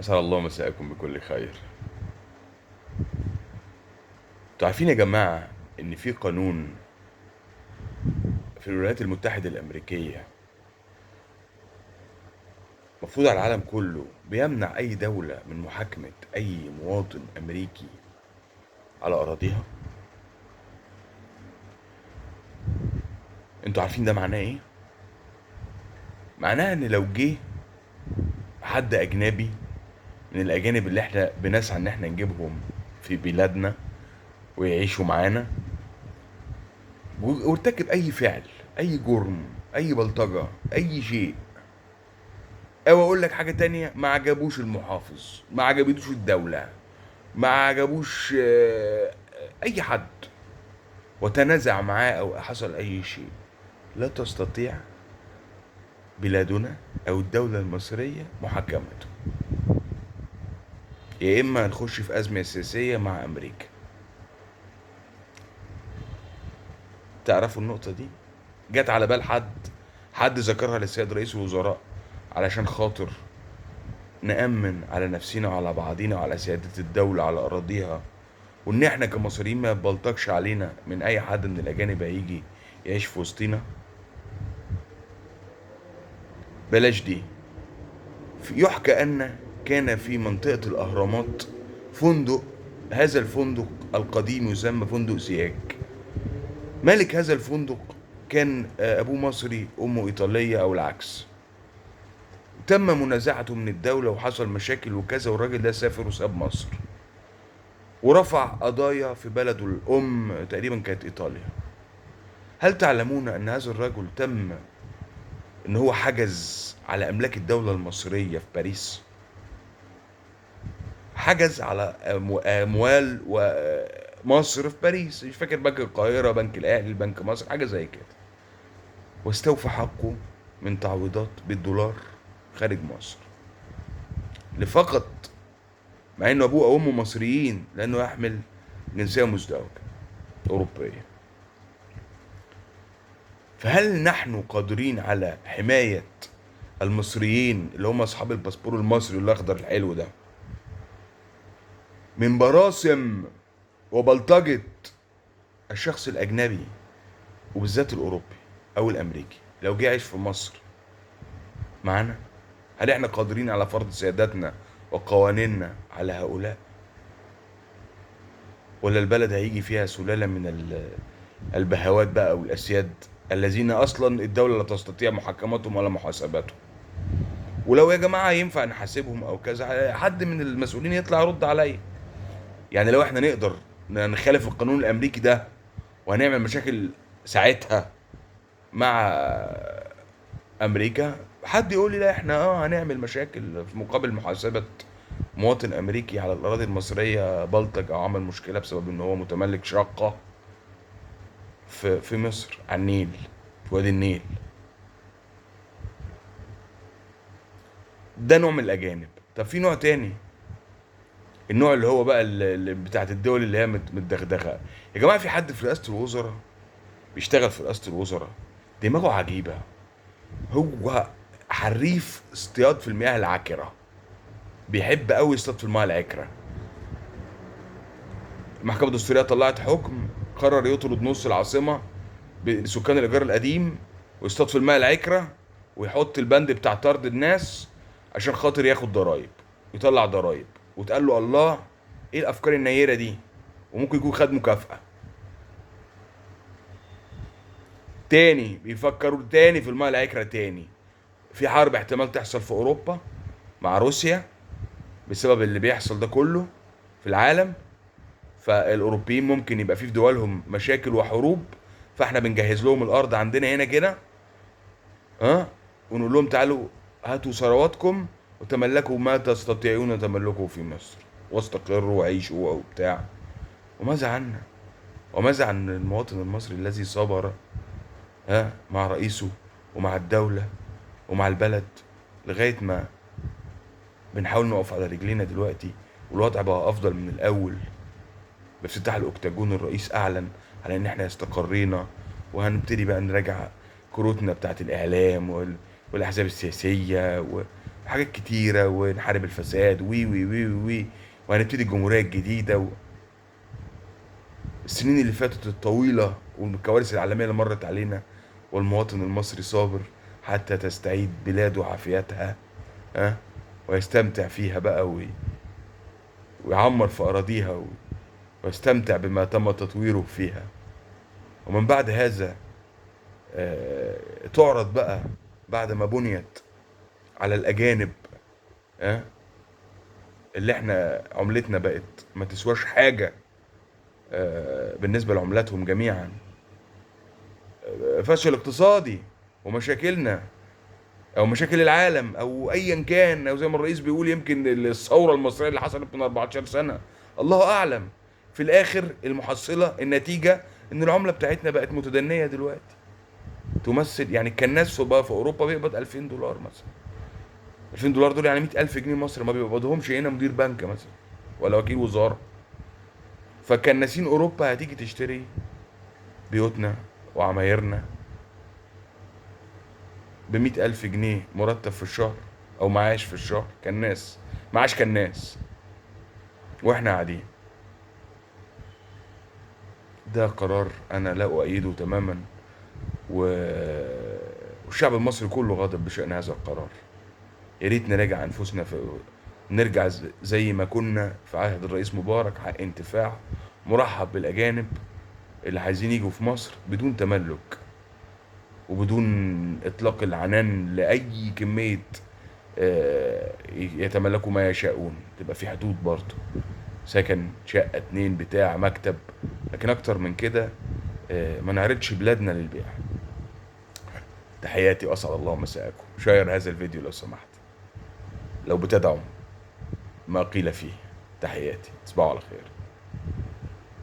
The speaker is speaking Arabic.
أسأل الله مساءكم بكل خير. انتوا عارفين يا جماعة إن في قانون في الولايات المتحدة الأمريكية مفروض على العالم كله بيمنع أي دولة من محاكمة أي مواطن أمريكي على أراضيها؟ انتوا عارفين ده معناه إيه؟ معناه إن لو جه حد أجنبي من الأجانب اللي احنا بنسعى إن احنا نجيبهم في بلادنا ويعيشوا معانا وارتكب أي فعل، أي جرم، أي بلطجة، أي شيء، او اقول لك حاجه تانية، ما عجبوش المحافظ، ما عجبتوش الدوله، ما عجبوش اي حد، وتنازع معاه او حصل اي شيء، لا تستطيع بلادنا او الدوله المصريه محاكمته. يا اما نخش في ازمه سياسيه مع امريكا. تعرفوا النقطه دي جت على بال حد ذكرها للسيد رئيس الوزراء علشان خاطر نأمن على نفسنا وعلى بعضينا وعلى سيادة الدولة على أراضيها، وإن إحنا كمصريين ما يبلطجش علينا من أي حد من الأجانب هيجي يعيش في وسطينا. بلاش دي. يحكى أن كان في منطقة الأهرامات فندق، هذا الفندق القديم يسمى فندق سياج. مالك هذا الفندق كان أبوه مصري أمه إيطالية أو العكس. تم منازعته من الدولة وحصل مشاكل وكذا، والراجل ده سافر وساب مصر ورفع قضايا في بلده الأم، تقريبا كانت إيطاليا. هل تعلمون أن هذا الرجل تم إن هو حجز على أملاك الدولة المصرية في باريس؟ حجز على أموال ومصر في باريس، مش فاكر بنك القاهرة، بنك الأهلي، بنك مصر، حاجة زي كده، واستوفى حقه من تعويضات بالدولار خارج مصر لفقط، مع إنه أبوه وأمه مصريين، لأنه يحمل جنسية مزدوجة أوروبية. فهل نحن قادرين على حماية المصريين اللي هم أصحاب الباسبور المصري الأخضر الحلو ده من براسم وبلطجة الشخص الأجنبي، وبالذات الأوروبي أو الأمريكي، لو جه عايش في مصر معانا؟ هل إحنا قادرين على فرض سيادتنا وقوانيننا على هؤلاء؟ ولا البلد هيجي فيها سلالة من البهوات بقى والأسياد الذين أصلا الدولة لا تستطيع محاكمتهم ولا محاسبتهم؟ ولو يا جماعة ينفع نحاسبهم أو كذا، حد من المسؤولين يطلع يرد عليا. يعني لو احنا نقدر نخالف القانون الامريكي ده وهنعمل مشاكل ساعتها مع امريكا، حد يقول لي لا احنا هنعمل مشاكل في مقابل محاسبة مواطن امريكي على الاراضي المصرية بلطج او عمل مشكلة بسبب ان هو متملك شقة في مصر على النيل، في وادي النيل. ده نوع من الاجانب. طب في نوع تاني، النوع اللي هو بقى اللي بتاعت الدول اللي هي متدغدغه. يا جماعه في حد في رئاسه الوزراء بيشتغل في رئاسة الوزراء دماغه عجيبة، هو حريف اصطياد في المياه العكرة، بيحب قوي يصطاد في المياه العكرة. المحكمة الدستورية طلعت حكم قرر يطرد نص العاصمة بسكان الإيجار القديم ويصطاد في المياه العكرة، ويحط البند بتاع طرد الناس عشان خاطر ياخد ضرايب، يطلع ضرايب. وتقال له الله، ايه الافكار النيرة دي؟ وممكن يكون خد مكافأة. تاني بيفكروا تاني في المياه العكرة تاني. في حرب احتمال تحصل في اوروبا مع روسيا بسبب اللي بيحصل ده كله في العالم، فالاوروبيين ممكن يبقى في دولهم مشاكل وحروب، فاحنا بنجهز لهم الارض عندنا هنا كده، ها، ونقول لهم تعالوا هاتوا ثرواتكم وتملكوا ما تستطيعون تملكه في مصر، واستقروا وعيشوا وبتاع. وماذا عنا؟ وماذا عن المواطن المصري الذي صبر مع رئيسه ومع الدولة ومع البلد لغاية ما بنحاول نقف على رجلينا دلوقتي، والوضع بقى افضل من الاول؟ بافتتاح الاوكتاجون الرئيس اعلن على ان احنا استقرينا، وهنبتدي بقى نراجع كروتنا بتاعت الاعلام والاحزاب السياسيه حاجات كتيرة، ونحارب الفساد وي وي وي وي، وهنبتدي الجمهورية الجديدة السنين اللي فاتت الطويلة والكوارث العالمية اللي مرت علينا، والمواطن المصري صابر حتى تستعيد بلاده عافيتها، ها، ويستمتع فيها بقى ويعمر في أراضيها ويستمتع بما تم تطويره فيها. ومن بعد هذا تعرض بقى بعد ما بنيت على الأجانب، ها، اللي احنا عملتنا بقت ما تسواش حاجة بالنسبة لعملاتهم جميعا، فشل اقتصادي ومشاكلنا او مشاكل العالم او ايا كان، او زي ما الرئيس بيقول يمكن الثورة المصرية اللي حصلت من 14 سنة، الله اعلم. في الاخر المحصلة النتيجة ان العملة بتاعتنا بقت متدنية دلوقتي، تمثل يعني الكناس في بقى في اوروبا بيقبض 2000 دولار مثلا. 2000 دولار دول يعني 100,000 جنيه مصري، ما بيقبضهمش هنا مدير بنك مثلا ولا وكيل وزارة. فكناسين اوروبا هتيجي تشتري بيوتنا وعمايرنا ب100,000 جنيه مرتب في الشهر او معاش في الشهر، كناس معاش كناس، واحنا قاعدين. ده قرار انا لا اؤيده تماما، والشعب المصري كله غاضب بشأن هذا القرار. يا ريت نراجع انفسنا نرجع زي ما كنا في عهد الرئيس مبارك، حق انتفاع مرحب بالاجانب اللي عايزين يجوا في مصر بدون تملك وبدون اطلاق العنان لاي كميه، يتملكوا ما يشاءون. تبقى في حدود برضه، سكن، شقه، اتنين، بتاع، مكتب، لكن اكتر من كده ما نعرضش بلادنا للبيع. تحياتي واسعد الله مساءكم. شير هذا الفيديو لو سمحت، لو بتدعم ما قيل فيه. تحياتي، تصبحوا على خير.